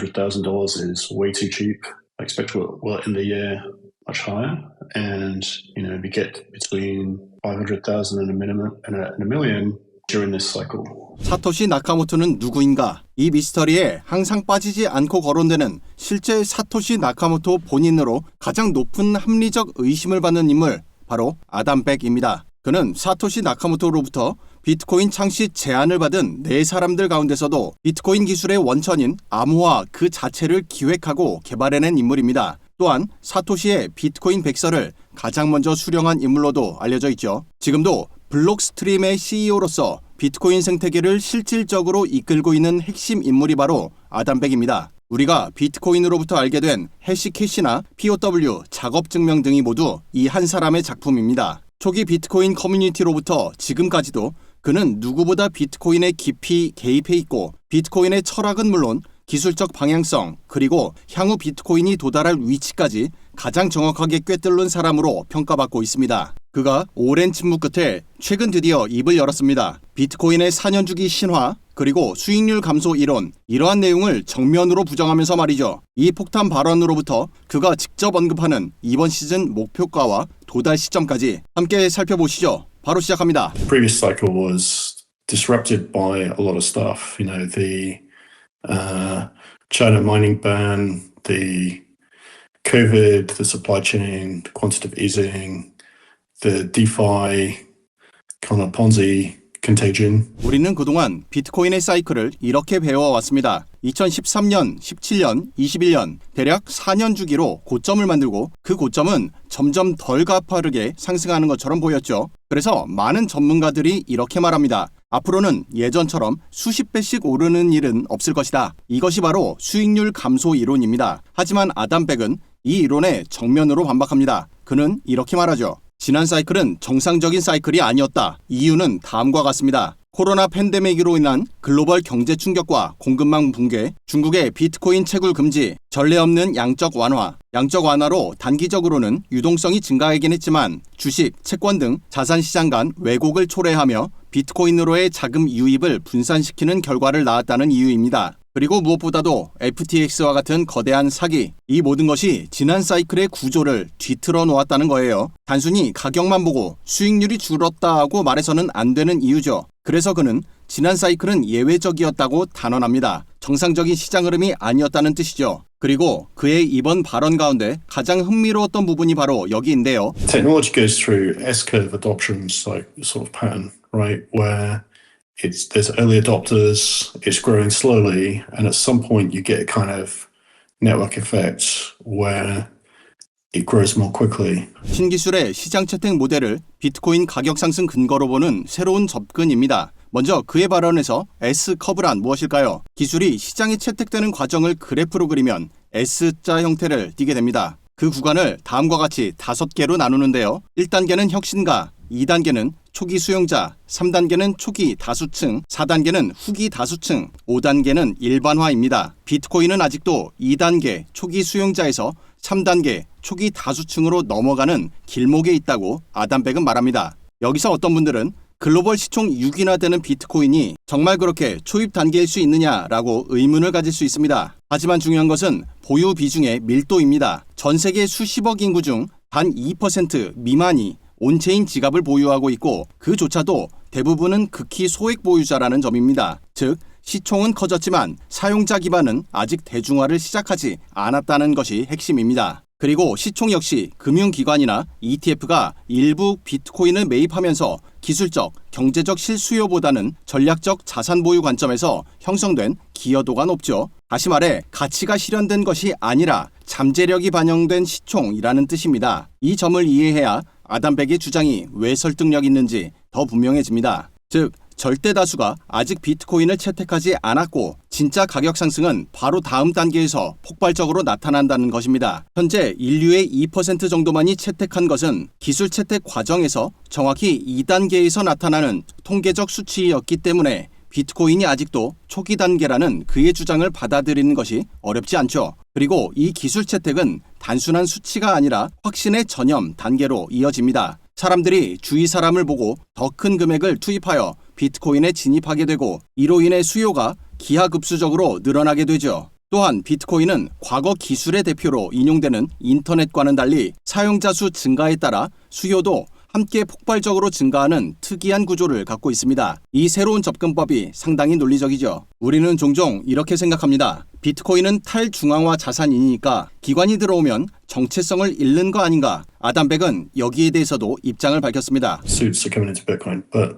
$100,000 is way too cheap. I expect we'll end the year much higher, and we get between 500,000 and a million during this cycle. 사토시 나카모토는 누구인가? 이 미스터리에 항상 빠지지 않고 거론되는 실제 사토시 나카모토 본인으로 가장 높은 합리적 의심을 받는 인물, 바로 아담 백입니다. 그는 사토시 나카모토로부터 비트코인 창시 제안을 받은 4사람들 가운데서도 비트코인 기술의 원천인 암호화 그 자체를 기획하고 개발해낸 인물입니다. 또한 사토시의 비트코인 백서를 가장 먼저 수령한 인물로도 알려져 있죠. 지금도 블록스트림의 CEO로서 비트코인 생태계를 실질적으로 이끌고 있는 핵심 인물이 바로 아담 백입니다. 우리가 비트코인으로부터 알게 된 해시캐시나 POW, 작업증명 등이 모두 이 한 사람의 작품입니다. 초기 비트코인 커뮤니티로부터 지금까지도 그는 누구보다 비트코인에 깊이 개입해 있고 비트코인의 철학은 물론 기술적 방향성 그리고 향후 비트코인이 도달할 위치까지 가장 정확하게 꿰뚫는 사람으로 평가받고 있습니다. 그가 오랜 침묵 끝에 최근 드디어 입을 열었습니다. 비트코인의 4년주기 신화 그리고 수익률 감소 이론, 이러한 내용을 정면으로 부정하면서 말이죠. 이 폭탄 발언으로부터 그가 직접 언급하는 이번 시즌 목표가와 도달 시점까지 함께 살펴보시죠. 바로 시작합니다. The previous cycle was disrupted by a lot of stuff. The China mining ban, the COVID, the supply chain, the quantitative easing, the DeFi, kind of Ponzi contagion. 우리는 그동안 비트코인의 사이클을 이렇게 배워왔습니다. 2013년, 17년, 21년 대략 4년 주기로 고점을 만들고 그 고점은 점점 덜 가파르게 상승하는 것처럼 보였죠. 그래서 많은 전문가들이 이렇게 말합니다. 앞으로는 예전처럼 수십 배씩 오르는 일은 없을 것이다. 이것이 바로 수익률 감소 이론입니다. 하지만 아담 백은 이 이론에 정면으로 반박합니다. 그는 이렇게 말하죠. 지난 사이클은 정상적인 사이클이 아니었다. 이유는 다음과 같습니다. 코로나 팬데믹으로 인한 글로벌 경제 충격과 공급망 붕괴, 중국의 비트코인 채굴 금지, 전례 없는 양적 완화. 양적 완화로 단기적으로는 유동성이 증가하긴 했지만 주식, 채권 등 자산시장 간 왜곡을 초래하며 비트코인으로의 자금 유입을 분산시키는 결과를 낳았다는 이유입니다. 그리고 무엇보다도 FTX와 같은 거대한 사기, 이 모든 것이 지난 사이클의 구조를 뒤틀어 놓았다는 거예요. 단순히 가격만 보고 수익률이 줄었다 하고 말해서는 안 되는 이유죠. 그래서 그는 지난 사이클은 예외적이었다고 단언합니다. 정상적인 시장 흐름이 아니었다는 뜻이죠. 그리고 그의 이번 발언 가운데 가장 흥미로웠던 부분이 바로 여기인데요. Technology goes through S-curve adoption sort of pattern, right? Where there's early adopters, it's growing slowly, and at some point you get a kind of network effect where it grows more quickly. 신기술의 시장 채택 모델을 비트코인 가격 상승 근거로 보는 새로운 접근입니다. 먼저 그의 발언에서 S커브란 무엇일까요? 기술이 시장에 채택되는 과정을 그래프로 그리면 S자 형태를 띠게 됩니다. 그 구간을 다음과 같이 5개로 나누는데요. 1단계는 혁신가, 2단계는 초기 수용자, 3단계는 초기 다수층, 4단계는 후기 다수층, 5단계는 일반화입니다. 비트코인은 아직도 2단계 초기 수용자에서 3단계 초기 다수층으로 넘어가는 길목에 있다고 아담 백은 말합니다. 여기서 어떤 분들은 글로벌 시총 6위나 되는 비트코인이 정말 그렇게 초입 단계일 수 있느냐라고 의문을 가질 수 있습니다. 하지만 중요한 것은 보유 비중의 밀도입니다. 전 세계 수십억 인구 중 단 2% 미만이 온체인 지갑을 보유하고 있고 그조차도 대부분은 극히 소액 보유자라는 점입니다. 즉 시총은 커졌지만 사용자 기반은 아직 대중화를 시작하지 않았다는 것이 핵심입니다. 그리고 시총 역시 금융기관이나 ETF가 일부 비트코인을 매입하면서 기술적, 경제적 실수요보다는 전략적 자산 보유 관점에서 형성된 기여도가 높죠. 다시 말해 가치가 실현된 것이 아니라 잠재력이 반영된 시총이라는 뜻입니다. 이 점을 이해해야 아담 백의 주장이 왜 설득력 있는지 더 분명해집니다. 즉 절대 다수가 아직 비트코인을 채택하지 않았고 진짜 가격 상승은 바로 다음 단계에서 폭발적으로 나타난다는 것입니다. 현재 인류의 2% 정도만이 채택한 것은 기술 채택 과정에서 정확히 2단계에서 나타나는 통계적 수치였기 때문에 비트코인이 아직도 초기 단계라는 그의 주장을 받아들이는 것이 어렵지 않죠. 그리고 이 기술 채택은 단순한 수치가 아니라 확신의 전염 단계로 이어집니다. 사람들이 주위 사람을 보고 더 큰 금액을 투입하여 비트코인에 진입하게 되고 이로 인해 수요가 기하급수적으로 늘어나게 되죠. 또한 비트코인은 과거 기술의 대표로 인용되는 인터넷과는 달리 사용자 수 증가에 따라 수요도 함께 폭발적으로 증가하는 특이한 구조를 갖고 있습니다. 이 새로운 접근법이 상당히 논리적이죠. 우리는 종종 이렇게 생각합니다. 비트코인은 탈중앙화 자산이니까 기관이 들어오면 정체성을 잃는 거 아닌가? 아담백은 여기에 대해서도 입장을 밝혔습니다. Suits are coming into Bitcoin, but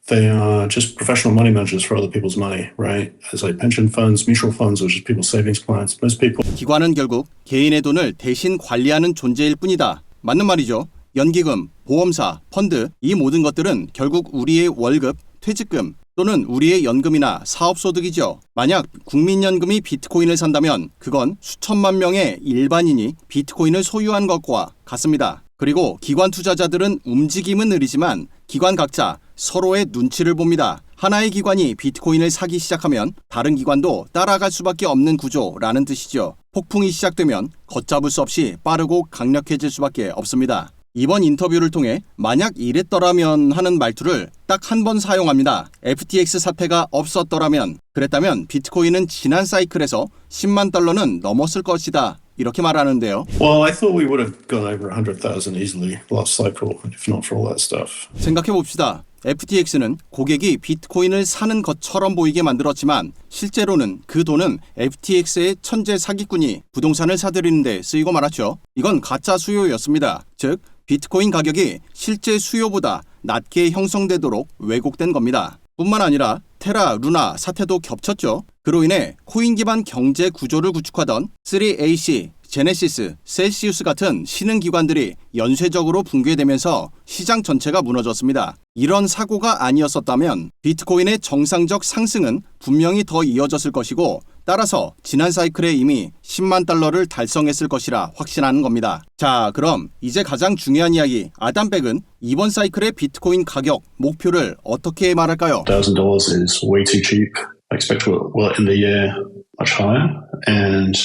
they are just professional money managers for other people's money, right? As like pension funds, mutual funds, or just people's savings plans. Most people. 기관은 결국 개인의 돈을 대신 관리하는 존재일 뿐이다. 맞는 말이죠. 연기금, 보험사, 펀드, 이 모든 것들은 결국 우리의 월급, 퇴직금 또는 우리의 연금이나 사업소득이죠. 만약 국민연금이 비트코인을 산다면 그건 수천만 명의 일반인이 비트코인을 소유한 것과 같습니다. 그리고 기관 투자자들은 움직임은 느리지만 기관 각자 서로의 눈치를 봅니다. 하나의 기관이 비트코인을 사기 시작하면 다른 기관도 따라갈 수밖에 없는 구조라는 뜻이죠. 폭풍이 시작되면 걷잡을 수 없이 빠르고 강력해질 수밖에 없습니다. 이번 인터뷰를 통해 만약 이랬더라면 하는 말투를 딱 한 번 사용합니다. FTX 사태가 없었더라면, 그랬다면 비트코인은 지난 사이클에서 10만 달러는 넘었을 것이다. 이렇게 말하는데요. Well, I thought we would have gone over 100,000 easily last cycle, if not for all that stuff. 생각해 봅시다. FTX는 고객이 비트코인을 사는 것처럼 보이게 만들었지만 실제로는 그 돈은 FTX의 천재 사기꾼이 부동산을 사들이는 데 쓰이고 말았죠. 이건 가짜 수요였습니다. 즉, 비트코인 가격이 실제 수요보다 낮게 형성되도록 왜곡된 겁니다. 뿐만 아니라 테라, 루나 사태도 겹쳤죠. 그로 인해 코인 기반 경제 구조를 구축하던 3AC, 제네시스, 셀시우스 같은 신흥 기관들이 연쇄적으로 붕괴되면서 시장 전체가 무너졌습니다. 이런 사고가 아니었었다면 비트코인의 정상적 상승은 분명히 더 이어졌을 것이고 따라서 지난 사이클에 이미 10만 달러를 달성했을 것이라 확신하는 겁니다. 자, 그럼 이제 가장 중요한 이야기, 아담백은 이번 사이클의 비트코인 가격 목표를 어떻게 말할까요? $1,000 is way too cheap. I expect we'll end the year much higher, and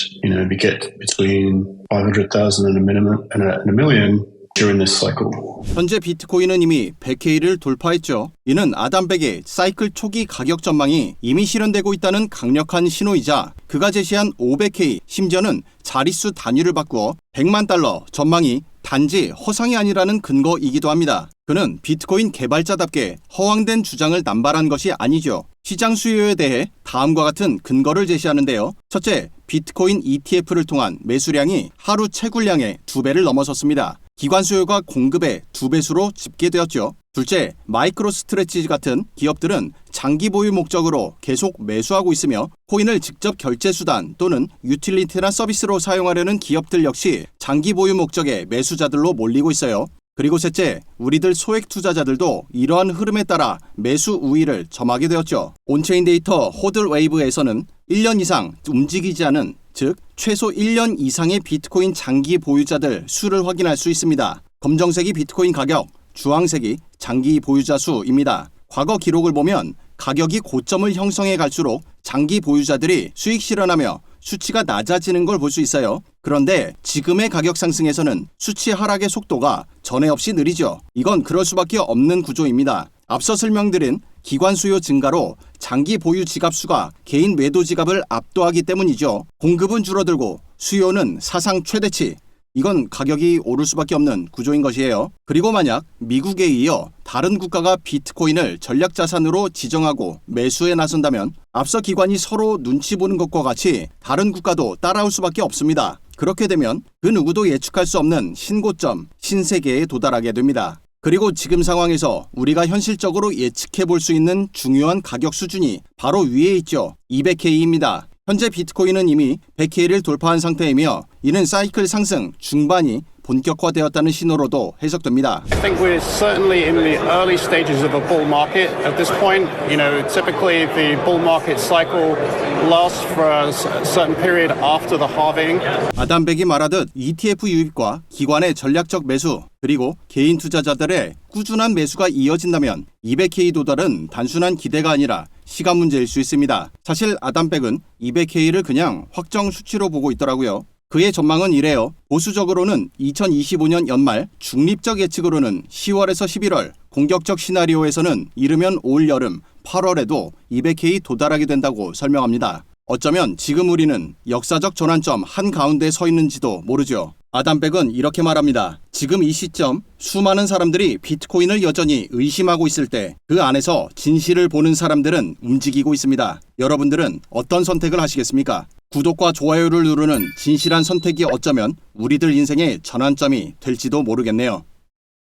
we get between 500,000 and a minimum and a million during this cycle. 현재 비트코인은 이미 100K를 돌파했죠. 이는 아담백의 사이클 초기 가격 전망이 이미 실현되고 있다는 강력한 신호이자 그가 제시한 500K, 심지어는 자릿수 단위를 바꾸어 100만 달러 전망이 단지 허상이 아니라는 근거이기도 합니다. 그는 비트코인 개발자답게 허황된 주장을 남발한 것이 아니죠. 시장 수요에 대해 다음과 같은 근거를 제시하는데요. 첫째, 비트코인 ETF를 통한 매수량이 하루 채굴량의 2배를 넘어섰습니다. 기관 수요가 공급의 2배수로 집계되었죠. 둘째, 마이크로 스트레치즈 같은 기업들은 장기 보유 목적으로 계속 매수하고 있으며 코인을 직접 결제 수단 또는 유틸리티나 서비스로 사용하려는 기업들 역시 장기 보유 목적의 매수자들로 몰리고 있어요. 그리고 셋째, 우리들 소액 투자자들도 이러한 흐름에 따라 매수 우위를 점하게 되었죠. 온체인 데이터 호들웨이브에서는 1년 이상 움직이지 않은, 즉 최소 1년 이상의 비트코인 장기 보유자들 수를 확인할 수 있습니다. 검정색이 비트코인 가격, 주황색이 장기 보유자 수입니다. 과거 기록을 보면 가격이 고점을 형성해 갈수록 장기 보유자들이 수익 실현하며 수치가 낮아지는 걸 볼 수 있어요. 그런데 지금의 가격 상승에서는 수치 하락의 속도가 전에 없이 느리죠. 이건 그럴 수밖에 없는 구조입니다. 앞서 설명드린 기관 수요 증가로 장기 보유 지갑 수가 개인 매도 지갑을 압도하기 때문이죠. 공급은 줄어들고 수요는 사상 최대치. 이건 가격이 오를 수밖에 없는 구조인 것이에요. 그리고 만약 미국에 이어 다른 국가가 비트코인을 전략자산으로 지정하고 매수에 나선다면 앞서 기관이 서로 눈치 보는 것과 같이 다른 국가도 따라올 수밖에 없습니다. 그렇게 되면 그 누구도 예측할 수 없는 신고점, 신세계에 도달하게 됩니다. 그리고 지금 상황에서 우리가 현실적으로 예측해 볼 수 있는 중요한 가격 수준이 바로 위에 있죠. 200K입니다. 현재 비트코인은 이미 100K를 돌파한 상태이며 이는 사이클 상승 중반이 본격화되었다는 신호로도 해석됩니다. I think we're certainly in the early stages of a bull market at this point. Typically the bull market cycle lasts for a certain period after the halving. 아담백이 말하듯 ETF 유입과 기관의 전략적 매수 그리고 개인 투자자들의 꾸준한 매수가 이어진다면 200K 도달은 단순한 기대가 아니라 시간 문제일 수 있습니다. 사실 아담백은 200K를 그냥 확정 수치로 보고 있더라고요. 그의 전망은 이래요. 보수적으로는 2025년 연말, 중립적 예측으로는 10월에서 11월, 공격적 시나리오에서는 이르면 올 여름 8월에도 200K 도달하게 된다고 설명합니다. 어쩌면 지금 우리는 역사적 전환점 한가운데 서 있는지도 모르죠. 아담백은 이렇게 말합니다. 지금 이 시점 수많은 사람들이 비트코인을 여전히 의심하고 있을 때 그 안에서 진실을 보는 사람들은 움직이고 있습니다. 여러분들은 어떤 선택을 하시겠습니까? 구독과 좋아요를 누르는 진실한 선택이 어쩌면 우리들 인생의 전환점이 될지도 모르겠네요.